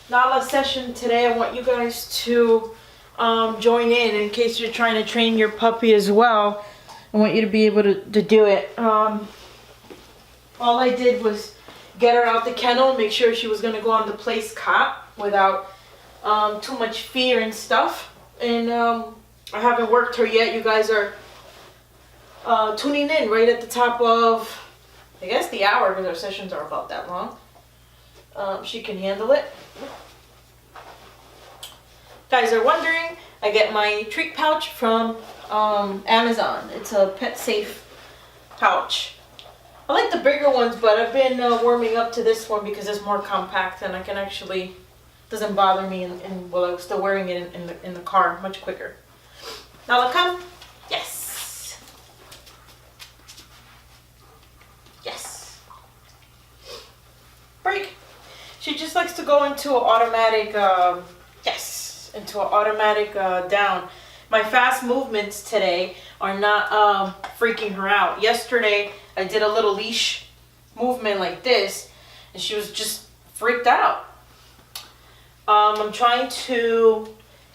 Nala session today. I want you guys to join in case you're trying to train your puppy as well. I want you to be able to do it. All I did was get her out the kennel, make sure she was going to go on the place cot without too much fear and stuff. And I haven't worked her yet. You guys are tuning in right at the top of, I guess, the hour, because our sessions are about that long. She can handle it. Guys are wondering, I get my treat pouch from Amazon. It's a pet safe pouch. I like the bigger ones, but I've been warming up to this one because it's more compact and I can actually, doesn't bother me while I was still wearing it in the car much quicker. Now come. Yes. Yes. Break. She just likes to go into an automatic, into an automatic down. My fast movements today are not freaking her out. Yesterday, I did a little leash movement like this, and she was just freaked out. I'm trying to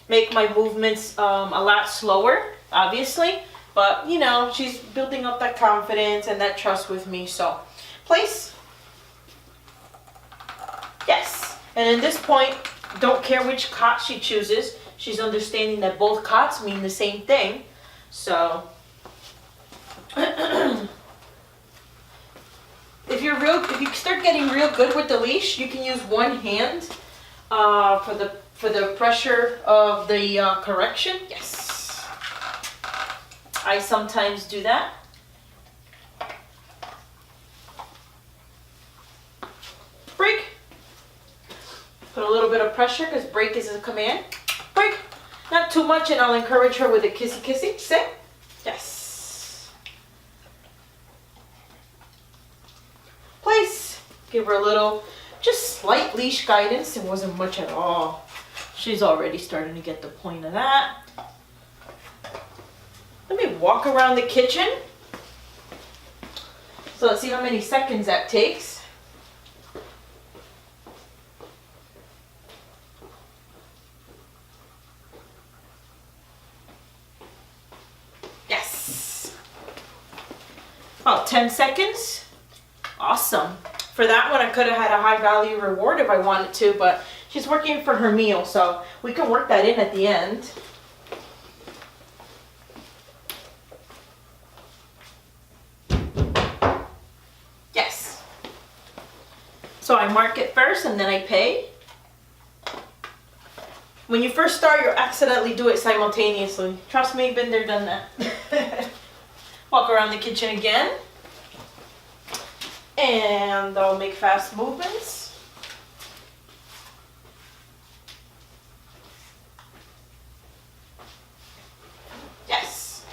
make my movements a lot slower, obviously, but you know, she's building up that confidence and that trust with me. So, place. Yes. And at this point, don't care which cot she chooses. She's understanding that both cots mean the same thing. So, if you start getting real good with the leash, you can use one hand for the pressure of the correction. Yes. I sometimes do that. Break. Put a little bit of pressure because break is a command. Break. Not too much, and I'll encourage her with a kissy kissy. Sit. Yes. Place. Give her a little, just slight leash guidance. It wasn't much at all. She's already starting to get the point of that. Let me walk around the kitchen. So let's see how many seconds that takes. About 10 seconds. Awesome. For that one, I could have had a high value reward if I wanted to, but she's working for her meal, so we can work that in at the end. Yes. So I mark it first and then I pay. When you first start, you'll accidentally do it simultaneously. Trust me, been there, done that. Walk around the kitchen again. And I'll make fast movements. Yes.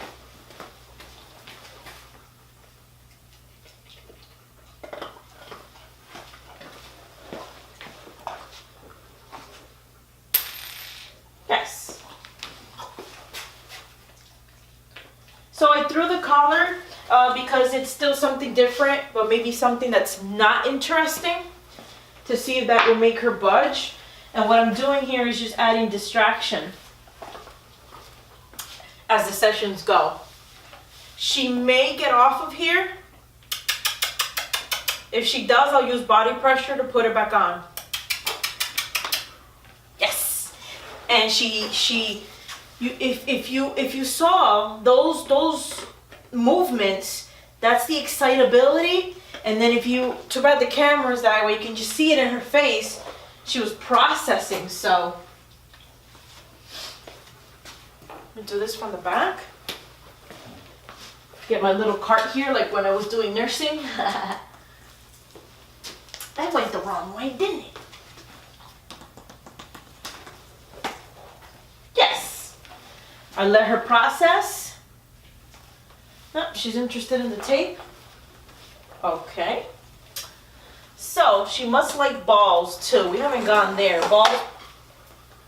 Yes. So I threw the collar because it's still something different, but maybe something that's not interesting, to see if that will make her budge. And what I'm doing here is just adding distraction as the sessions go. She may get off of here. If she does, I'll use body pressure to put her back on. Yes. And if you saw those movements, that's the excitability. And then if you took out the cameras that way, you can just see it in her face. She was processing. So I'm gonna do this from the back. Get my little cart here, like when I was doing nursing. That went the wrong way, didn't it? Yes. I let her process. Oh, she's interested in the tape. Okay. So she must like balls too. We haven't gone there. Balls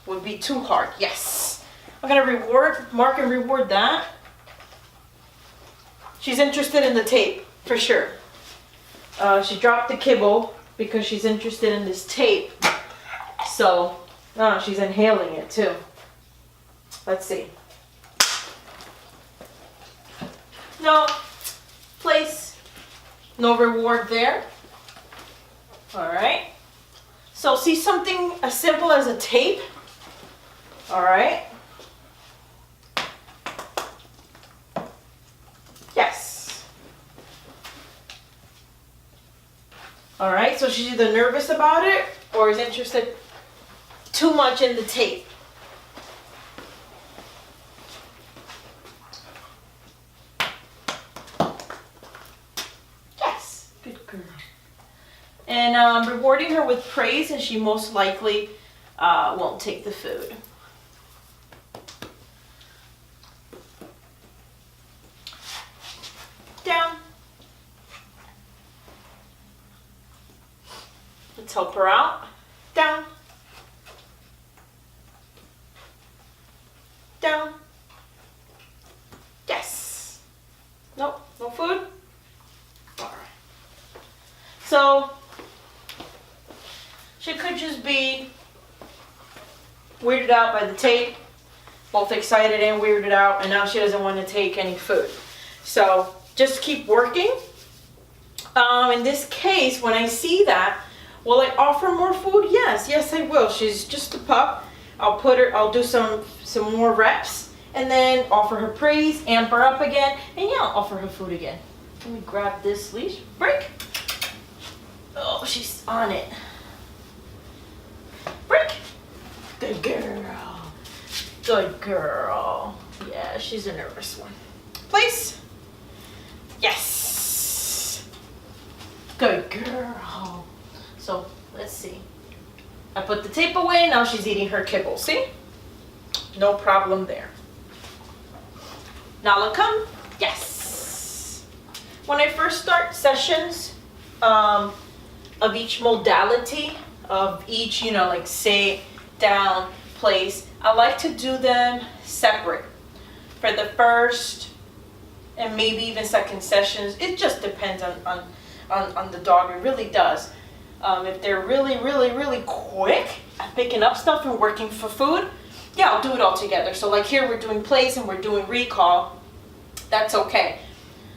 would be too hard. Yes. I'm gonna mark and reward that. She's interested in the tape for sure. She dropped the kibble because she's interested in this tape. So, no, she's inhaling it too. Let's see. No place, no reward there. All right. So see something as simple as a tape. All right. Yes. All right. So she's either nervous about it or is interested too much in the tape. Yes. Good girl. And rewarding her with praise, and she most likely won't take the food. Down. Let's help her out. Down. Down. Yes. Nope, no food. All right. So she could just be weirded out by the tape, both excited and weirded out, and now she doesn't want to take any food. So just keep working. In this case, when I see that, will I offer more food? Yes, I will. She's just a pup. I'll do some more reps, and then offer her praise, amp her up again, and yeah, I'll offer her food again. Let me grab this leash. Break. Oh, she's on it. Break. Good girl. Good girl. Yeah, she's a nervous one. Place. Yes. Good girl. So, let's see. I put the tape away, now she's eating her kibble. See? No problem there. Nala come? Yes. When I first start sessions of each modality, of each, like sit, down, place, I like to do them separate. For the first and maybe even second sessions, it just depends on the dog. It really does. If they're really quick at picking up stuff and working for food, yeah, I'll do it all together. So like here we're doing place and we're doing recall. That's okay.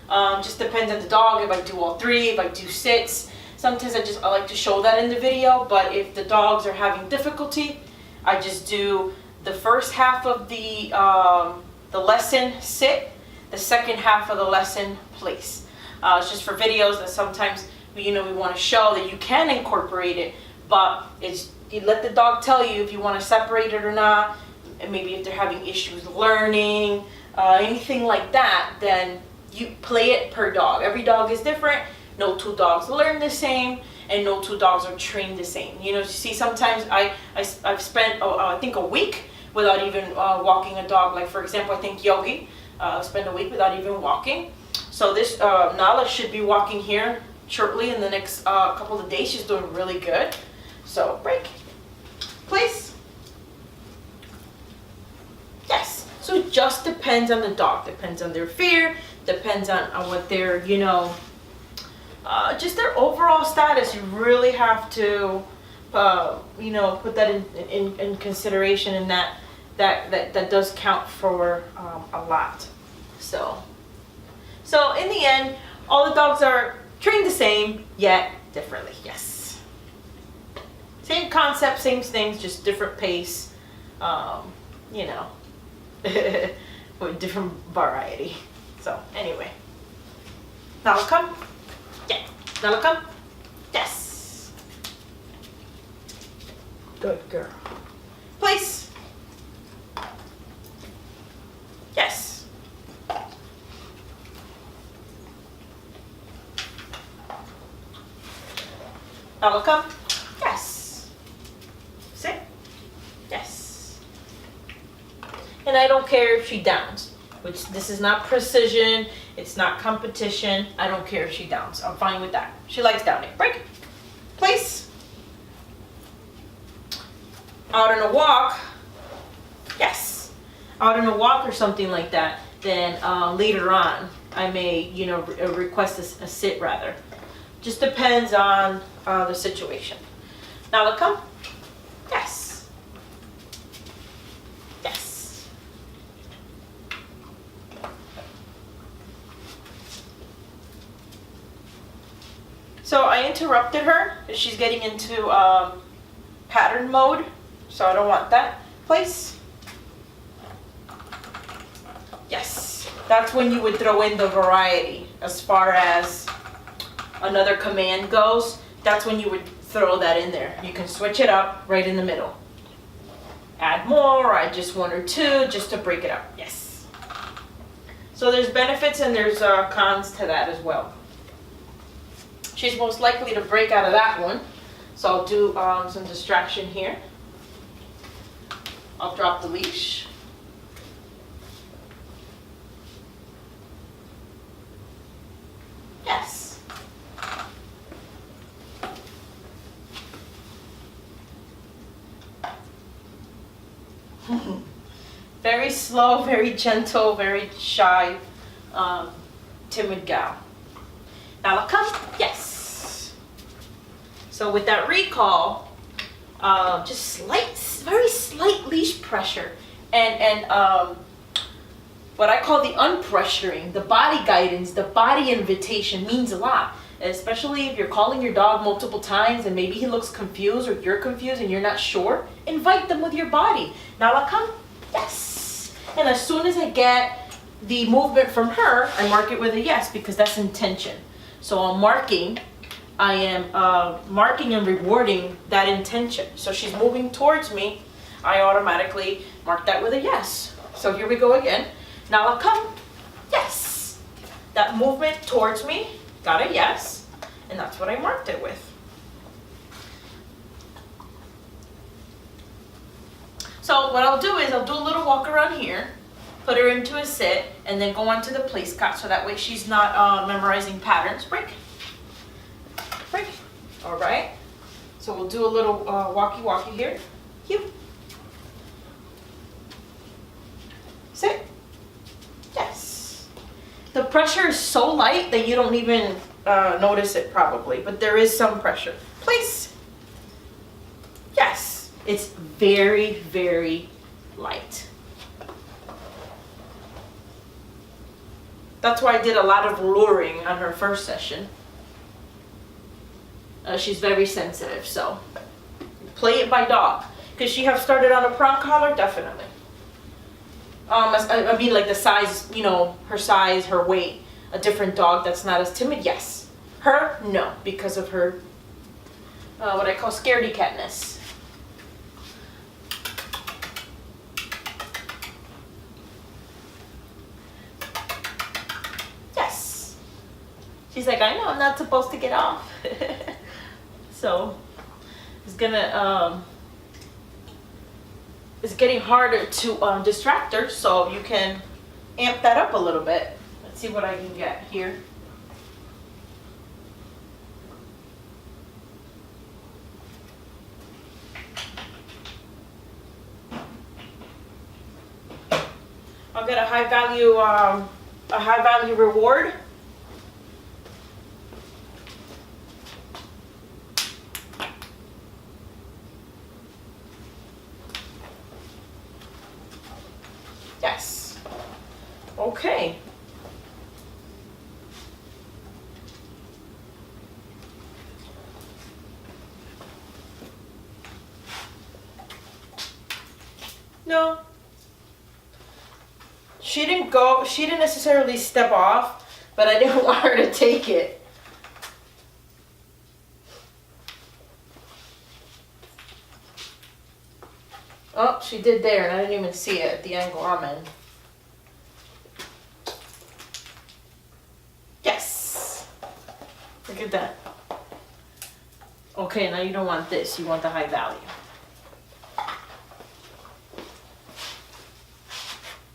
Just depends on the dog. If I do all three, if I do sits. Sometimes I like to show that in the video, but if the dogs are having difficulty, I just do the first half of the lesson sit, the second half of the lesson place. It's just for videos that sometimes we want to show that you can incorporate it, but you let the dog tell you if you want to separate it or not, and maybe if they're having issues learning, anything like that, then you play it per dog. Every dog is different. No two dogs learn the same, and no two dogs are trained the same. You see, sometimes I've spent I think a week without even walking a dog. Like for example, I think Yogi spent a week without even walking. So this Nala should be walking here shortly in the next couple of days. She's doing really good. So break, place. Yes. So it just depends on the dog. Depends on their fear. Depends on what their just their overall status. You really have to put that in consideration, and that does count for a lot. So in the end, all the dogs are trained the same, yet differently. Yes. Same concept, same things, just different pace. With different variety. So anyway, now come. Yeah. Now come. Yes. Good girl. Place. Yes. Now come. Yes. Sit. Yes. And I don't care if she downs. Which this is not precision, it's not competition. I don't care if she downs. I'm fine with that. She likes downing. Break. Place. Out on a walk. Yes. Out on a walk or something like that. Then later on, I may, request a sit rather. Just depends on the situation. Now look, come. Yes. Yes. So I interrupted her. She's getting into pattern mode, so I don't want that. Place. Yes. That's when you would throw in the variety as far as another command goes. That's when you would throw that in there. You can switch it up right in the middle. Add more, add just one or two, just to break it up. Yes. So there's benefits and there's cons to that as well. She's most likely to break out of that one. So I'll do some distraction here. I'll drop the leash. Yes. Very slow, very gentle, very shy, timid gal. Now come, yes. So with that recall, just very slight leash pressure, and what I call the unpressuring, the body guidance, the body invitation means a lot. Especially if you're calling your dog multiple times and maybe he looks confused or you're confused and you're not sure, invite them with your body. Now I come, yes. And as soon as I get the movement from her, I mark it with a yes because that's intention. So I'm marking, I am marking and rewarding that intention. So she's moving towards me, I automatically mark that with a yes. So here we go again. Now I'll come, yes. That movement towards me, got a yes, and that's what I marked it with. So what I'll do is I'll do a little walk around here, put her into a sit, and then go on to the place cut so that way she's not memorizing patterns. Break. Break. All right. So we'll do a little walkie here. You. Sit. Yes. The pressure is so light that you don't even notice it probably, but there is some pressure. Place. Yes. It's very, very light. That's why I did a lot of luring on her first session. She's very sensitive, so play it by dog. Could she have started on a prong collar? Definitely. I mean, like the size, you know, her size, her weight. A different dog that's not as timid, yes. Her, no, because of her, what I call scaredy catness. Yes. She's like, I know I'm not supposed to get off. So it's gonna, it's getting harder to distract her, so you can amp that up a little bit. Let's see what I can get here. I'll get a high value reward. Yes. Okay. No. She didn't necessarily step off, but I didn't want her to take it. Oh, she did there, and I didn't even see it at the angle I'm in. Yes. Look at that. Okay, now you don't want this. You want the high value.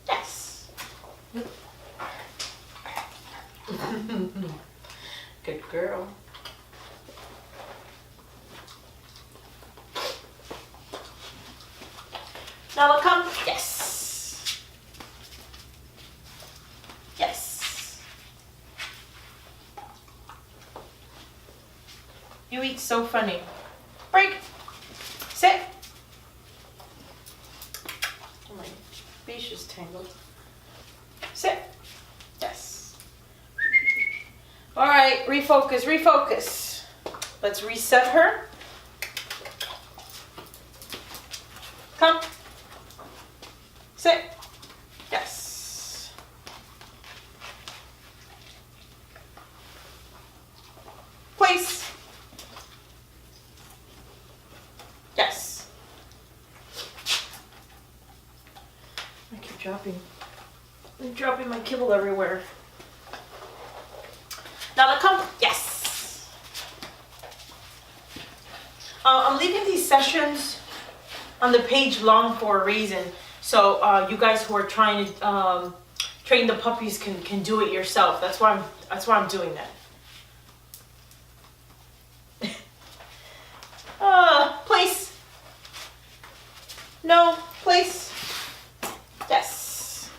Yes. Good girl. Now look, come. Yes. Yes. You eat so funny. Break. Sit. Bisha's tangled. Sit. Yes. All right, refocus, refocus. Let's reset her. Come. Sit. Yes. Place. Yes. I keep dropping. I'm dropping my kibble everywhere. Now come. Yes. I'm leaving these sessions on the page long for a reason. So you guys who are trying to train the puppies can do it yourself. That's why I'm doing that. Place. No, place. Yes.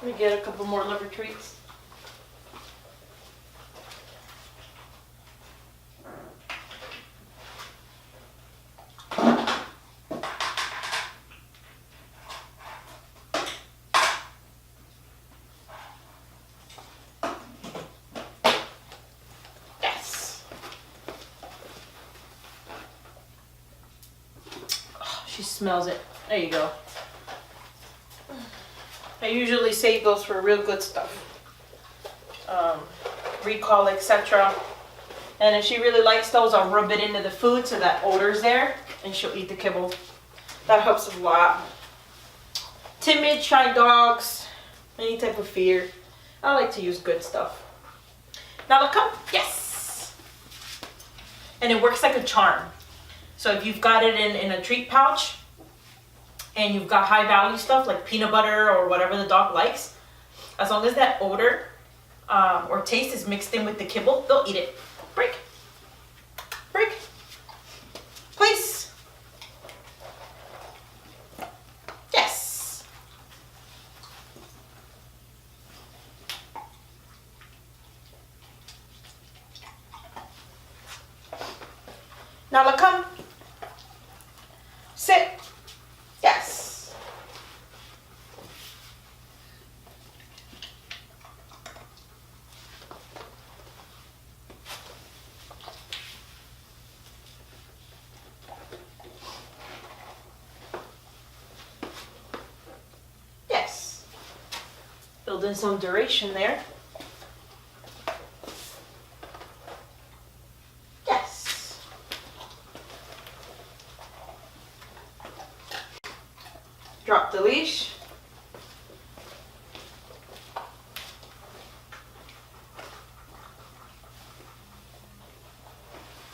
Let me get a couple more liver treats. She smells it. There you go. I usually save those for real good stuff. Recall, etc. And if she really likes those, I'll rub it into the food so that odor's there and she'll eat the kibble. That helps a lot. Timid, shy dogs, any type of fear. I like to use good stuff. Now look up. Yes. And it works like a charm. So if you've got it in a treat pouch and you've got high value stuff like peanut butter or whatever the dog likes, as long as that odor or taste is mixed in with the kibble, they'll eat it. Break. Break. Place. Yes. Now look, come. Sit. Yes. Yes. Build in some duration there. Drop the leash.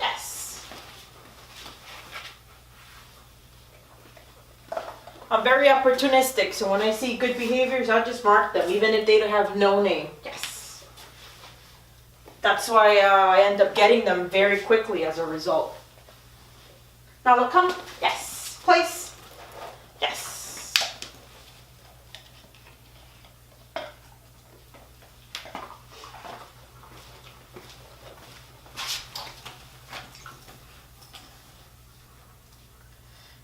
Yes. I'm very opportunistic, so when I see good behaviors, I just mark them, even if they don't have no name. Yes. That's why I end up getting them very quickly as a result. Now look, come. Yes. Place. Yes.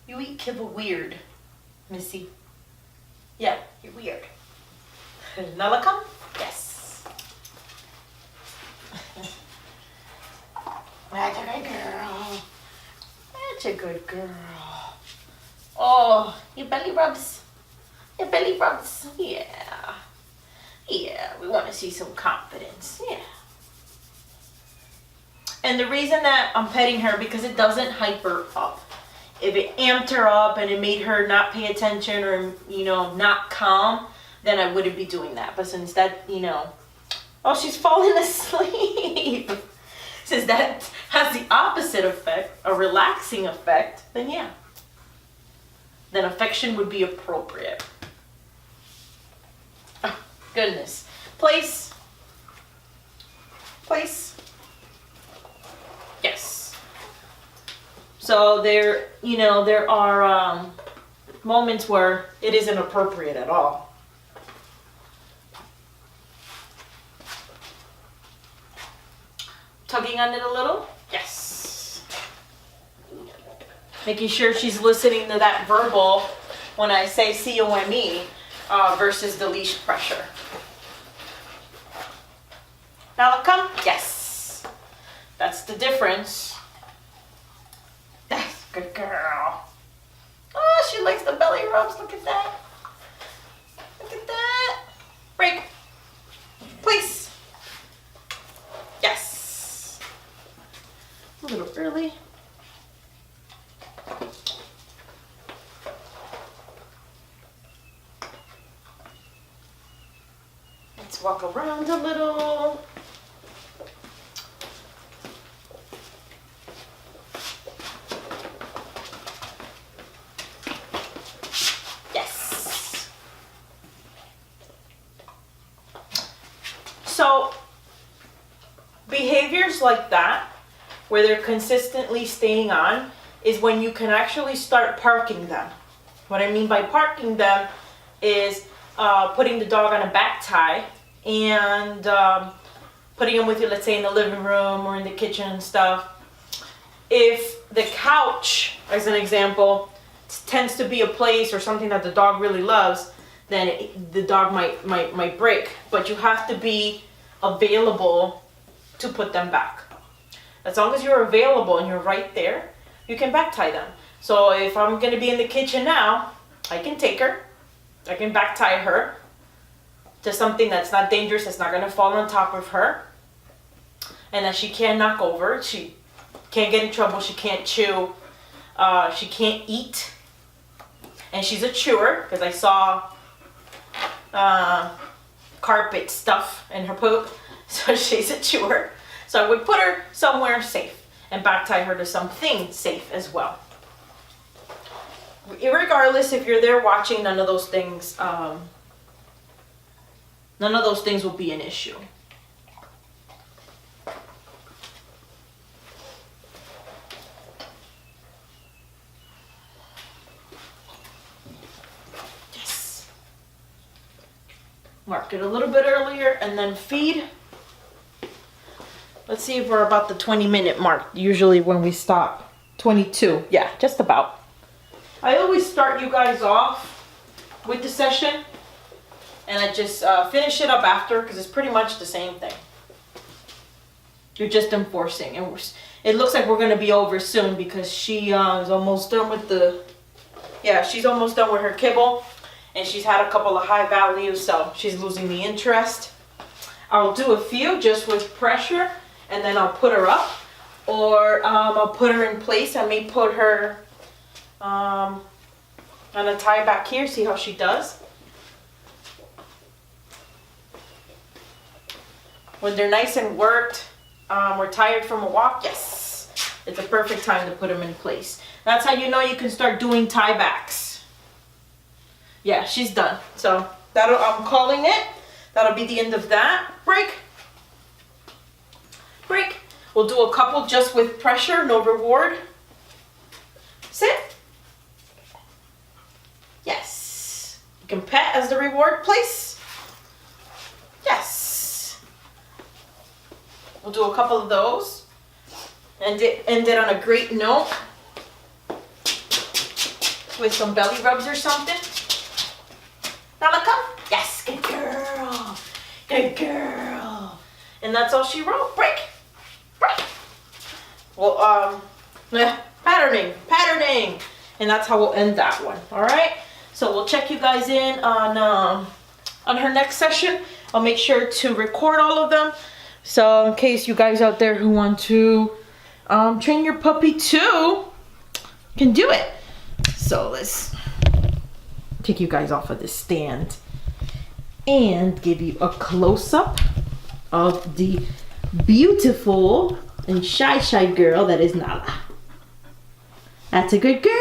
You eat kibble weird, Missy. Yeah, you're weird. Now come. Yes. That's a good girl. That's a good girl. Oh, your belly rubs. Your belly rubs. Yeah. Yeah, we want to see some confidence. Yeah. And the reason that I'm petting her, because it doesn't hype her up. If it amped her up and it made her not pay attention or, not calm, then I wouldn't be doing that. But since that, oh, she's falling asleep. Since that has the opposite effect, a relaxing effect, then yeah. Then affection would be appropriate. Oh, goodness. Place. Place. Yes. So there are moments where it isn't appropriate at all. Tugging on it a little? Yes. Making sure she's listening to that verbal when I say COME versus the leash pressure. Now come, yes. That's the difference. That's good girl. Oh, she likes the belly rubs. Look at that. Look at that. Break. Place. Yes. A little early. Let's walk around a little. Yes. So, behaviors like that, where they're consistently staying on, is when you can actually start parking them. What I mean by parking them is putting the dog on a back tie and putting him with you, let's say in the living room or in the kitchen and stuff. If the couch, as an example, tends to be a place or something that the dog really loves, then the dog might break. But you have to be available to put them back. As long as you're available and you're right there, you can back tie them. So if I'm gonna be in the kitchen now, I can take her, I can back tie her to something that's not dangerous, that's not gonna fall on top of her, and that she can't knock over. She can't get in trouble, she can't chew, she can't eat, and she's a chewer, because I saw carpet stuff in her poop, so she's a chewer. So I would put her somewhere safe and back tie her to something safe as well. Regardless, if you're there watching, none of those things will be an issue. Yes. Mark it a little bit earlier and then feed. Let's see if we're about the 20-minute mark, usually when we stop. 22, yeah, just about. I always start you guys off with the session, and I just finish it up after, because it's pretty much the same thing. You're just enforcing, and it looks like we're going to be over soon, because she is almost done with she's almost done with her kibble, and she's had a couple of high values, so she's losing the interest. I'll do a few just with pressure, and then I'll put her up, or I'll put her in place. I may put her on a tie back here, see how she does. When they're nice and worked, we're tired from a walk, yes, it's a perfect time to put them in place. That's how you know you can start doing tie backs. Yeah, she's done. So I'm calling it. That'll be the end of that. Break. Break. We'll do a couple just with pressure, no reward. Sit. Yes. You can pet as the reward. Place. Yes. We'll do a couple of those. And end it on a great note with some belly rubs or something. Now look up. Yes, good girl. Good girl. And that's all she wrote. Break. Break. Well, patterning. And that's how we'll end that one. All right. So we'll check you guys in on her next session. I'll make sure to record all of them. So in case you guys out there who want to train your puppy too, can do it. So let's take you guys off of this stand and give you a close-up of the beautiful and shy girl that is Nala. That's a good girl.